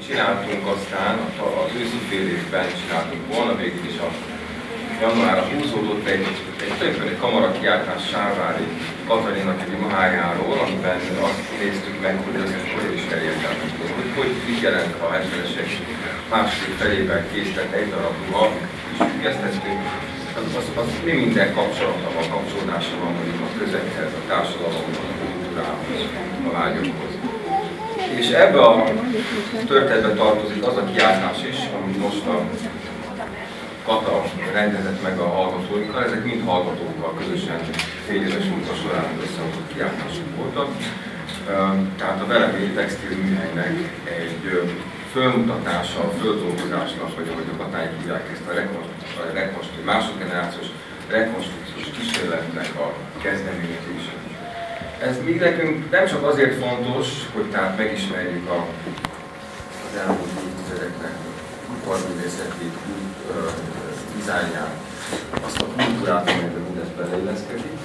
csináltunk aztán, az őszi fél évben csináltunk volna, végül is a januárra húzódott egy kamarakiáltás Sárvári Katalin atya imahájáról, amiben azt néztük meg, hogy az hogy is elértelmezni, hogy mit jelent a 70-esek második felében készített egy darab ruha, és függesztettünk, az mi minden kapcsolata van, kapcsolódása van mondjuk a közeghez, a társadalomhoz, a kultúrához, a vágyokhoz. És ebbe a történetbe tartozik az a kiáltás is, amit most a Kata rendezett meg a hallgatóinkkal, ezek mind hallgatókkal közösen féléves munka során összehozott kiáltások voltak. Tehát a Veleméri textilműhelynek egy fölmutatása, a földolgozásnak, vagy ahogy a Katái hívják ezt a másodgenerációs rekonstrukciós kísérletnek a kezdeményezése. Ez még nekünk nem csak azért fontos, hogy tehát megismerjük az elmúlt évtizedeknek iparművészeti dizájnját, azt a kultúrát, amelyben mindez beleilleszkedik,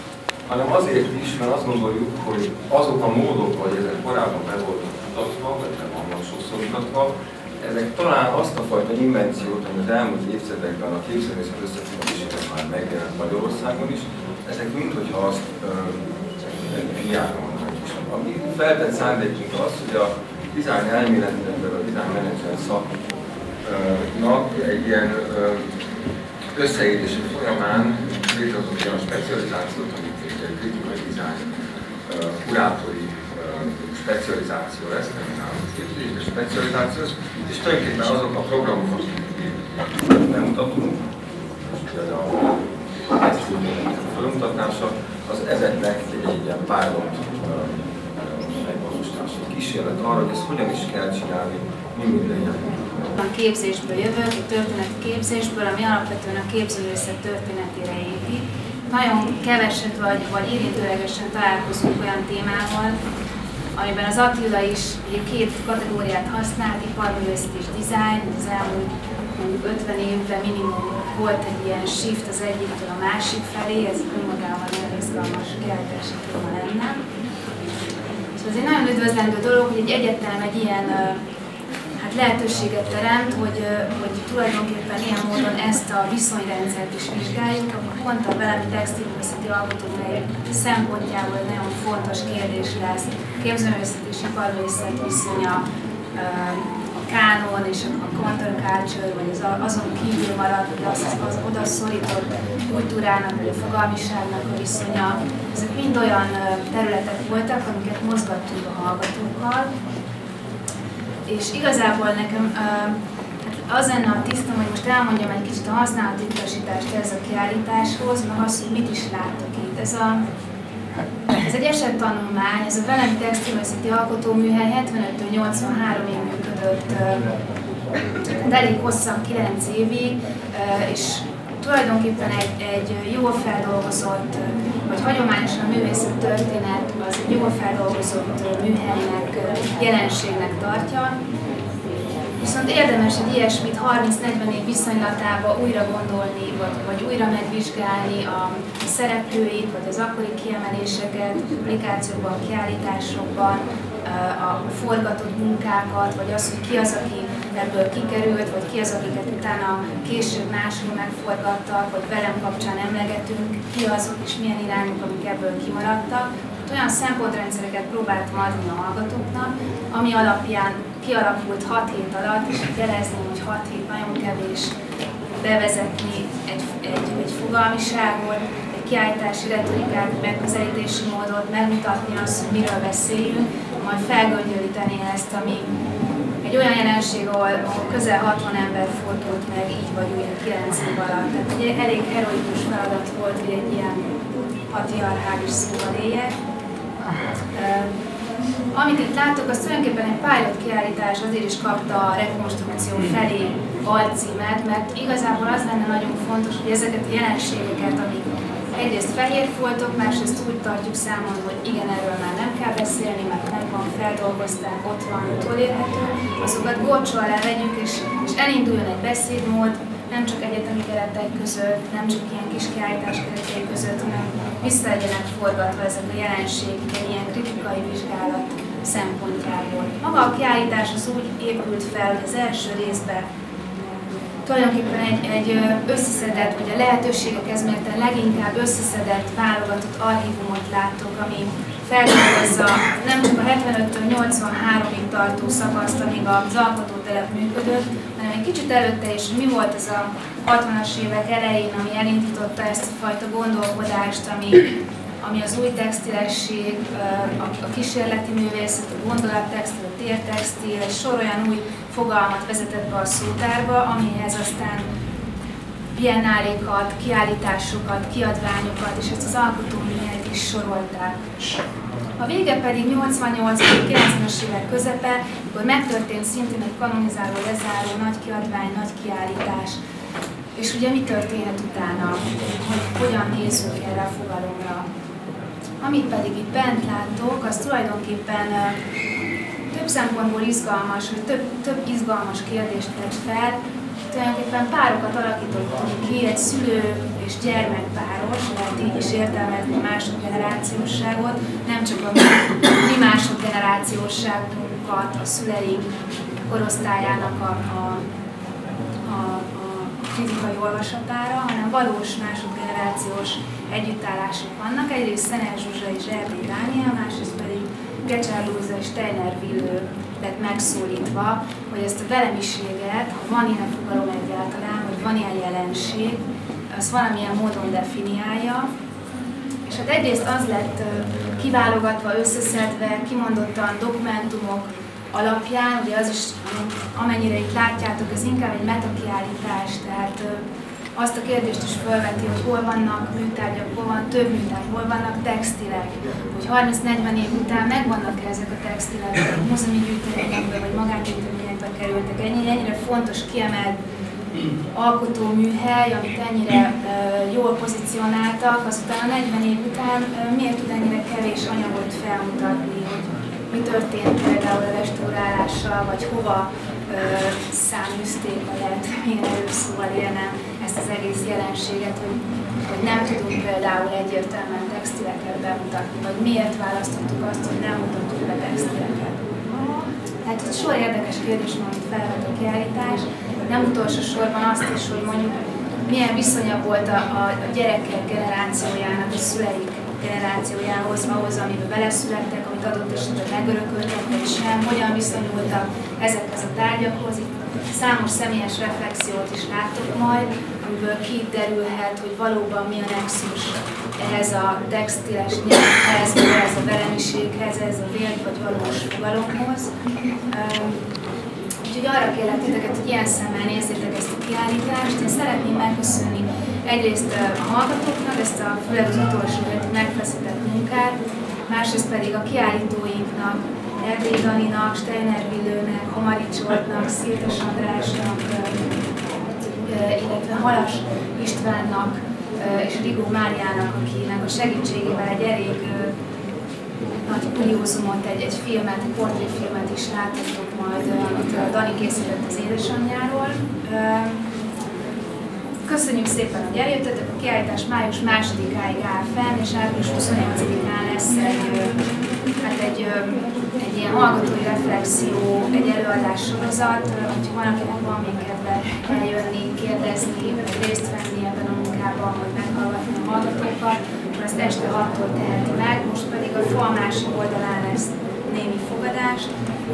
hanem azért is, mert azt gondoljuk, hogy azok a módok, hogy ezek korábban be voltak mutatva, vagy nem vannak sokszor mutatva, ezek talán azt a fajta invenciót, ami az elmúlt évtizedekben a képzőművészet összefüggésében már megjelent Magyarországon is, ezek minthogyha azt hiányolnak is. Ami feltett szándékunk az, hogy a design elméletben, a design management szaknak egy ilyen összeérési folyamán létrehozott olyan specializációt, amit egy kritikai design kurátori specializáció lesz, nem specializáció, és tulajdonképpen azok a programok, amiket bemutatunk, például a felmutatása, az ezeknek egy ilyen pilot megvalósítása, egy kísérlet arra, hogy ezt hogyan is kell csinálni, minden. A képzésből jövök, egy történeti képzésből, ami alapvetően a képzőművészet történetére épít. Nagyon keveset vagy érintőlegesen találkozunk olyan témával, amiben az Attila is két kategóriát használt, iparművészet és design. Az elmúlt 50 évben minimum volt egy ilyen shift az egyiktől a másik felé, ez önmagában nagyon izgalmas kiállítási téma lenne. És ez egy nagyon üdvözlendő dolog, hogy egy egyetem egy ilyen lehetőséget teremt, hogy tulajdonképpen ilyen módon ezt a viszonyrendszert is vizsgáljuk, akkor pont a Velemi textilművészeti alkotóműhely szempontjából egy nagyon fontos kérdés lesz képzőművészet és iparművészet viszonya, a kánon és a counterculture, vagy azon kívül maradt, vagy az oda szorított kultúrának, vagy a fogalmiságnak a viszonya. Ezek mind olyan területek voltak, amiket mozgattunk a hallgatókkal. És igazából nekem az lenne a tisztom, hogy most elmondjam egy kicsit a használati utasítást ez a kiállításhoz, meg azt, hogy mit is láttok itt. Ez egy esettanulmány, ez a Velemi textilművészeti alkotóműhely 75-től 83-ig működött, elég hosszan, 9 évig, és tulajdonképpen egy jól feldolgozott, vagy hagyományosan a művészettörténet az egy jól feldolgozott műhelynek, jelenségnek tartja. Viszont érdemes egy ilyesmit 30-40 év viszonylatába újra gondolni, vagy újra megvizsgálni a szereplőit, vagy az akkori kiemeléseket, publikációkban, kiállításokban, a forgatott munkákat, vagy az, hogy ki az, aki ebből kikerült, vagy ki az, akiket utána később máshol megforgattak, vagy velem kapcsán emlegetünk, ki azok és milyen irányok, amik ebből kimaradtak. Olyan szempontrendszereket próbáltam adni a hallgatóknak, ami alapján kialakult 6 hét alatt, és jelezném, hogy 6 hét nagyon kevés bevezetni egy fogalmiságot, egy kiállítási retorikát, megközelítési módot, megmutatni azt, hogy miről beszéljünk, majd felgöngyölíteni ezt, ami egy olyan jelenség, ahol közel 60 ember fordult meg így vagy úgy 9 év alatt. Tehát egy elég heroikus feladat volt, hogy egy ilyen patriarchális szóval éljek. Amit itt látok, az tulajdonképpen egy pilot kiállítás, azért is kapta a rekonstrukció felé alcímet, mert igazából az lenne nagyon fontos, hogy ezeket a jelenségeket, amik egyrészt fehérfoltok, másrészt úgy tartjuk számon, hogy igen, erről már nem kell beszélni, mert megvan, feldolgozták, ott van, utolérhető, azokat górcsó alá vegyük, és elinduljon egy beszédmód, nem csak egyetemi keretek között, nem csak ilyen kis kiállítás keretei között, hanem vissza legyenek forgatva ezek a jelenségek egy ilyen kritikai vizsgálat szempontjából. Maga a kiállítás az úgy épült fel, hogy az első részben tulajdonképpen egy összeszedett, vagy a lehetőségekhez mérten leginkább összeszedett, válogatott archívumot láttok, ami feldolgozza nem csak a 75-től 83-ig tartó szakaszt, amíg az alkotótelep működött, hanem egy kicsit előtte is, mi volt ez a 60-as évek elején, ami elindította ezt a fajta gondolkodást, ami az új textilesség, a kísérleti művészet, a gondolattextil, a tértextil, egy sor olyan új fogalmat vezetett be a szótárba, amihez aztán biennálékat, kiállításokat, kiadványokat és ezt az alkotóműhelyet is sorolták. A vége pedig 88-90-es évek közepe, amikor megtörtént szintén egy kanonizáló, lezáró, nagy kiadvány, nagy kiállítás. És ugye mi történhet utána, hogy hogyan nézzünk erre a fogalomra. Amit pedig itt bent látok, az tulajdonképpen több szempontból izgalmas, vagy több izgalmas kérdést tett fel. Tulajdonképpen párokat alakítottunk ki, egy szülő és gyermekpáros, lehet így is értelmezni a másodgenerációsságot, nem csak a mi másodgenerációsságunkat, a szüleink korosztályának a fizikai olvasatára, hanem valós másodgenerációs együttállások vannak. Egyrészt Szener Zsuzsa és Erdély Dániel, másrészt pedig Gecsár Lóza és Steiner Villő lett megszólítva, hogy ezt a velemiséget, ha van ilyen fogalom egyáltalán, vagy van ilyen jelenség, azt valamilyen módon definiálja. És hát egyrészt az lett kiválogatva, összeszedve, kimondottan dokumentumok alapján, ugye az is, amennyire itt látjátok, ez inkább egy metakiállítás, tehát azt a kérdést is felveti, hogy hol vannak műtárgyak, hol van több műtárgy, hol vannak textilek, hogy 30-40 év után megvannak ezek a textilek, múzeumi gyűjteményekbe vagy magángyűjteményekbe kerültek, ennyire fontos kiemelt alkotóműhely, amit ennyire jól pozícionáltak, azután a 40 év után miért tud ennyire kevés anyagot felmutatni, hogy mi történt például a restaurálással, vagy hova száműzték, vagy lehet milyen erőszóval élnem ezt az egész jelenséget, hogy nem tudunk például egyértelműen textileket bemutatni, vagy miért választottuk azt, hogy nem mutatjuk be textileket. Tehát itt sor érdekes kérdés van, amit felvet a kiállítás, nem utolsó sorban azt is, hogy mondjuk milyen viszonya volt a gyerekek generációjának, a szüleik generációjához, ahhoz, amiben beleszülettek, amit adott esetben megörököltek, vagy sem, hogyan viszonyultak ezekhez a tárgyakhoz. Itt számos személyes reflexiót is láttok majd, amiből kiderülhet, hogy valóban mi a nexus ehhez a textiles nyelvhez, vagy ehhez a velemiséghez, ehhez a vélt vagy valós fogalomhoz. Úgyhogy arra kérlek titeket, hogy ilyen szemmel nézzétek ezt a kiállítást. Én szeretném megköszönni egyrészt a hallgatóknak ezt a főleg az utolsó megfeszített munkát, másrészt pedig a kiállítóinknak, Erdély Daninak, Steiner Villőnek, Hamari Csoltnak, Szirtes Andrásnak, illetve Halas Istvánnak és Rigó Máriának, akinek a segítségével egy elég nagy kuriózumot, egy filmet, egy portréfilmet is láthatok majd, amit Dani készített az édesanyjáról. Köszönjük szépen, hogy eljöttetek, a kiállítás május 2-áig áll fenn, és április 28-án lesz egy ilyen hallgatói reflexió, egy előadás sorozat, hogyha van, akinek van még kedve eljönni, kérdezni, vagy részt venni ebben a munkában, vagy meghallgatni a hallgatókat, akkor ezt este 6-tól teheti meg, most pedig a fal másik oldalán lesz némi fogadás,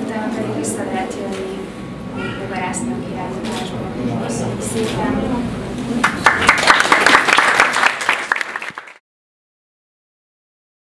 utána pedig vissza lehet jönni bogarászni a kiállításba. Köszönjük szépen!